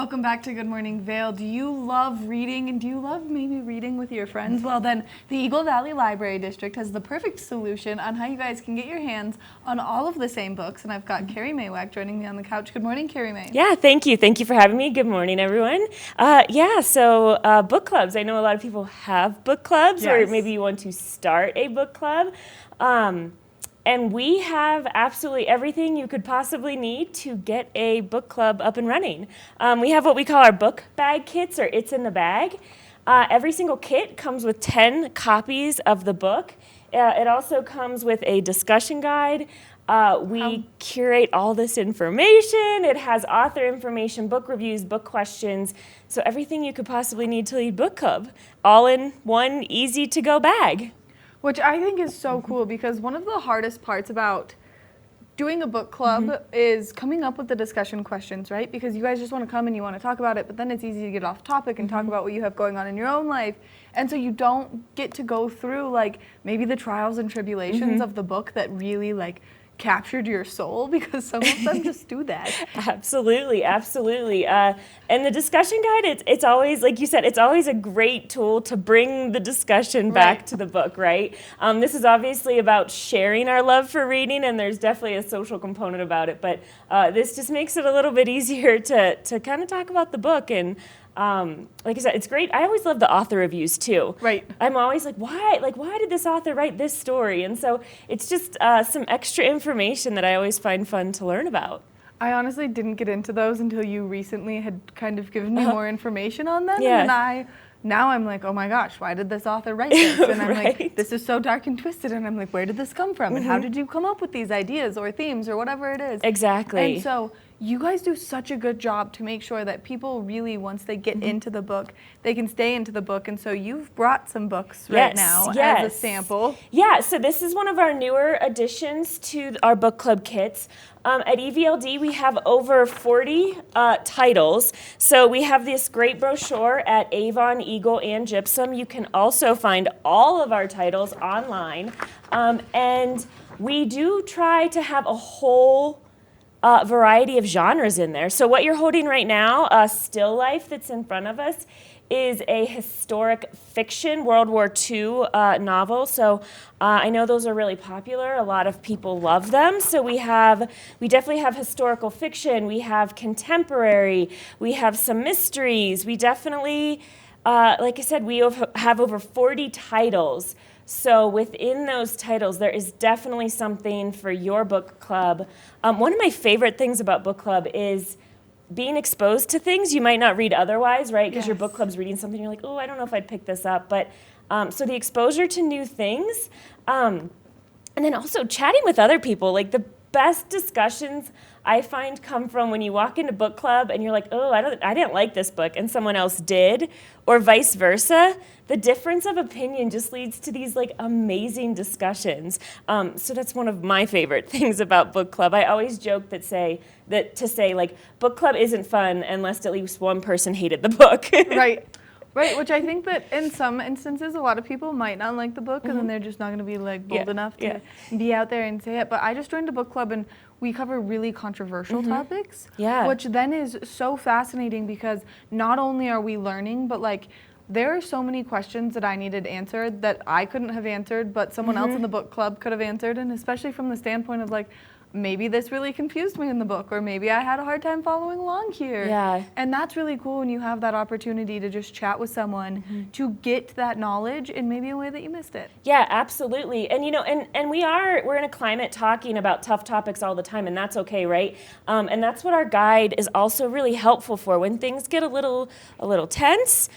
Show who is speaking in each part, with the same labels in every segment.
Speaker 1: Welcome back to Good Morning Vail. Do you love reading, and do you love maybe reading with your friends? Well, then the Eagle Valley Library District has the perfect solution on how you guys can get your hands on all of the same books. And I've got Carrie Wack joining me on the couch. Good morning, Carrie May.
Speaker 2: Yeah, thank you. Thank you for having me. Good morning, everyone. So book clubs. I know a lot of people have book clubs,
Speaker 1: Yes.
Speaker 2: or maybe you want to start a book club. And we have absolutely everything you could possibly need to get a book club up and running. We have what we call our book bag kits, or It's in the Bag. Every single kit comes with 10 copies of the book. It also comes with a discussion guide. We curate all this information. It has author information, book reviews, book questions. So everything you could possibly need to lead book club, all in one easy-to-go bag.
Speaker 1: Which I think is so cool, because one of the hardest parts about doing a book club is coming up with the discussion questions, right? Because you guys just want to come and you want to talk about it, but then it's easy to get off topic and talk about what you have going on in your own life. And so you don't get to go through like maybe the trials and tribulations of the book that really like captured your soul, because some of them just do that.
Speaker 2: Absolutely. And the discussion guide, it's always, like you said, it's always a great tool to bring the discussion back to the book, right? This is obviously about sharing our love for reading, and there's definitely a social component about it, but this just makes it a little bit easier to kind of talk about the book. And like I said, it's great. I always love the author reviews too.
Speaker 1: Right.
Speaker 2: I'm always like, why did this author write this story? And so it's just some extra information that I always find fun to learn about.
Speaker 1: I honestly didn't get into those until you recently had kind of given me more information on them.
Speaker 2: Yeah.
Speaker 1: And then now I'm like, oh my gosh, why did this author write this? And I'm
Speaker 2: Right.
Speaker 1: like, this is so dark and twisted. And I'm like, where did this come from? And how did you come up with these ideas or themes or whatever it is?
Speaker 2: Exactly.
Speaker 1: And so you guys do such a good job to make sure that people really, once they get into the book, they can stay into the book. And so you've brought some books right now as a sample.
Speaker 2: Yeah, so this is one of our newer additions to our book club kits. At EVLD, we have over 40 titles. So we have this great brochure at Avon, Eagle, and Gypsum. You can also find all of our titles online. And we do try to have a whole variety of genres in there. So what you're holding right now, Still Life that's in front of us, is a historic fiction World War II novel. So I know those are really popular. A lot of people love them. So we definitely have historical fiction. We have contemporary. We have some mysteries. We definitely, like I said, we have over 40 titles. So within those titles, there is definitely something for your book club. One of my favorite things about book club is being exposed to things you might not read otherwise, right? Because your book club's reading something, you're like, oh, I don't know if I'd pick this up. But so the exposure to new things, and then also chatting with other people. Like the best discussions I find come from when you walk into book club and you're like, oh, I didn't like this book, and someone else did, or vice versa. The difference of opinion just leads to these like amazing discussions. So that's one of my favorite things about book club. I always joke to say like book club isn't fun unless at least one person hated the book.
Speaker 1: Right, which I think that in some instances, a lot of people might not like the book, and then they're just not going to be like bold enough to be out there and say it. But I just joined a book club, and we cover really controversial topics, which then is so fascinating, because not only are we learning, but like there are so many questions that I needed answered that I couldn't have answered, but someone else in the book club could have answered, and especially from the standpoint of like, maybe this really confused me in the book, or maybe I had a hard time following along here.
Speaker 2: Yeah.
Speaker 1: And that's really cool when you have that opportunity to just chat with someone to get that knowledge in maybe a way that you missed it.
Speaker 2: Yeah, absolutely. And you know, and we're in a climate talking about tough topics all the time, and that's okay, right? And that's what our guide is also really helpful for. When things get a little tense,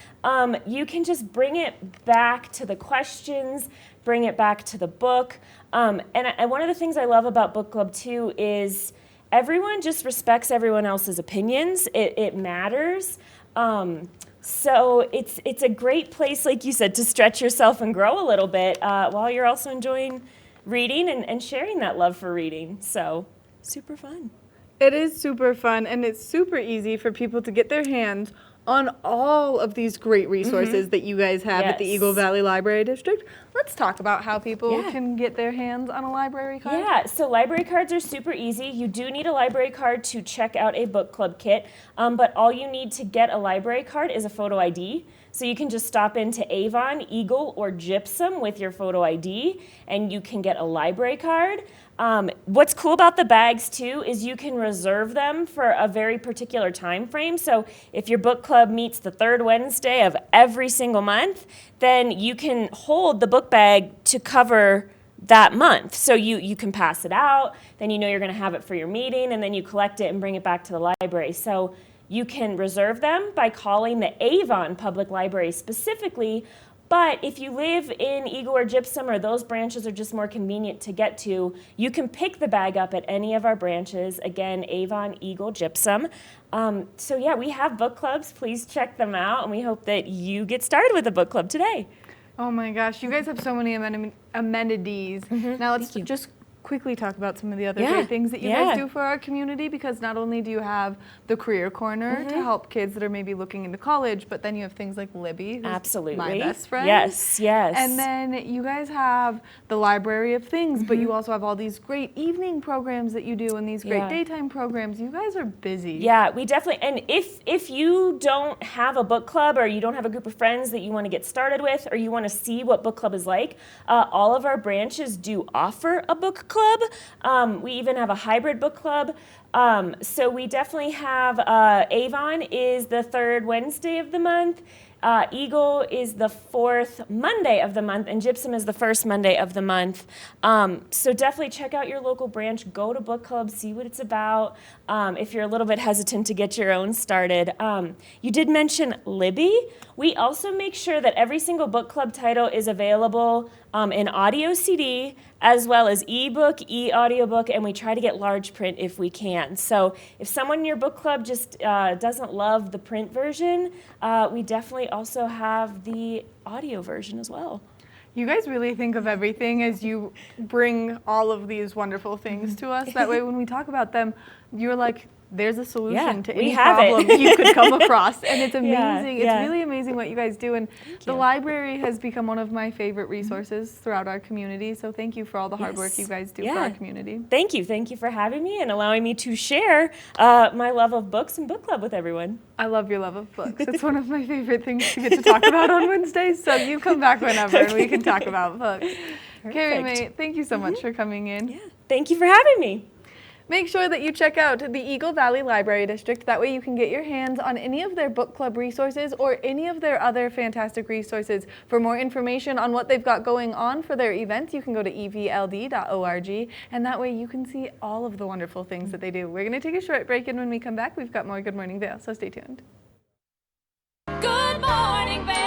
Speaker 2: you can just bring it back to the questions, bring it back to the book. And one of the things I love about book club too is everyone just respects everyone else's opinions. It matters. So it's a great place, like you said, to stretch yourself and grow a little bit while you're also enjoying reading and sharing that love for reading. So super fun.
Speaker 1: It is super fun, and it's super easy for people to get their hands on all of these great resources that you guys have at the Eagle Valley Library District. Let's talk about how people can get their hands on a library card.
Speaker 2: Yeah, so library cards are super easy. You do need a library card to check out a book club kit, but all you need to get a library card is a photo ID. So you can just stop into Avon, Eagle, or Gypsum with your photo ID, and you can get a library card. What's cool about the bags too is you can reserve them for a very particular time frame. So if your book club meets the third Wednesday of every single month, then you can hold the book bag to cover that month. So you can pass it out, then you know you're going to have it for your meeting, and then you collect it and bring it back to the library. So you can reserve them by calling the Avon Public Library specifically, but if you live in Eagle or Gypsum or those branches are just more convenient to get to, you can pick the bag up at any of our branches. Again, Avon, Eagle, Gypsum. So yeah, we have book clubs. Please check them out, and we hope that you get started with a book club today.
Speaker 1: Oh my gosh, you guys have so many amenities. Now let's just quickly talk about some of the other great things that you guys do for our community, because not only do you have the Career Corner to help kids that are maybe looking into college, but then you have things like Libby, who's my best friend.
Speaker 2: Yes, yes.
Speaker 1: And then you guys have the Library of Things, but you also have all these great evening programs that you do and these great daytime programs. You guys are busy.
Speaker 2: Yeah, we definitely, and if you don't have a book club or you don't have a group of friends that you want to get started with, or you want to see what book club is like, all of our branches do offer a book club. We even have a hybrid book club. So we definitely have Avon is the third Wednesday of the month. Eagle is the fourth Monday of the month, and Gypsum is the first Monday of the month. So definitely check out your local branch. Go to book club, see what it's about. If you're a little bit hesitant to get your own started. You did mention Libby. We also make sure that every single book club title is available in audio CD, as well as ebook, e-audiobook, and we try to get large print if we can. So if someone in your book club just doesn't love the print version, we definitely also have the audio version as well.
Speaker 1: You guys really think of everything as you bring all of these wonderful things to us. That way when we talk about them, you're like, there's a solution to any problem you could come across. And it's amazing. It's really amazing what you guys do. And the library has become one of my favorite resources throughout our community. So thank you for all the hard work you guys do for our community.
Speaker 2: Thank you. Thank you for having me and allowing me to share my love of books and book club with everyone.
Speaker 1: I love your love of books. It's one of my favorite things to get to talk about on Wednesdays. So you come back whenever and we can talk about books. Carrie, mate, thank you so much for coming in.
Speaker 2: Yeah. Thank you for having me.
Speaker 1: Make sure that you check out the Eagle Valley Library District. That way you can get your hands on any of their book club resources or any of their other fantastic resources. For more information on what they've got going on for their events, you can go to evld.org, and that way you can see all of the wonderful things that they do. We're going to take a short break, and when we come back, we've got more Good Morning Vail, so stay tuned.
Speaker 3: Good morning, Vail.